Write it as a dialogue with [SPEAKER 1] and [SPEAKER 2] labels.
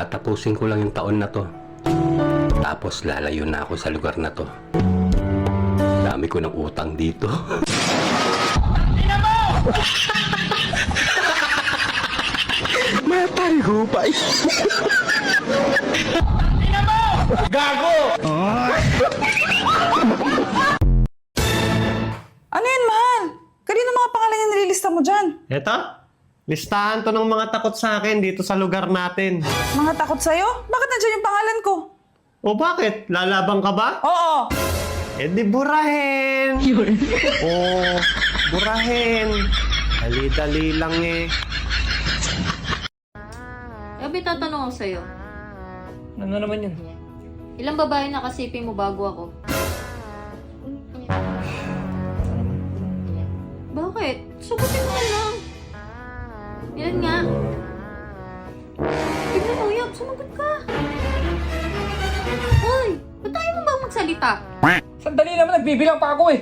[SPEAKER 1] Tatapusin ko lang yung taon na to. Tapos lalayo na ako sa lugar na to. Dami ko ng utang dito. Matay hupay. Gago!
[SPEAKER 2] Ano yun, mahal? Kanino mga pangalan yung nililista mo dyan?
[SPEAKER 3] Eto, listahan to ng mga takot sa akin dito sa lugar natin.
[SPEAKER 2] Mga takot sa'yo? Bakit nandiyan yung pangalan ko?
[SPEAKER 3] O bakit? Lalabang ka ba?
[SPEAKER 2] Oo!
[SPEAKER 3] Eh di burahin! Oo, burahin. Dali-dali lang eh.
[SPEAKER 4] Gabi, tatanong ako sa'yo.
[SPEAKER 5] Ano naman yun?
[SPEAKER 4] Ilang babae nakasiping mo bago ako? Bakit? Sagutin mo lang. Ilan nga? Tignan mo, Yap. Sumagot ka. Hoy! Ba't tayo mo ba magsalita?
[SPEAKER 5] Sandali naman, nagbibilang pa ako eh.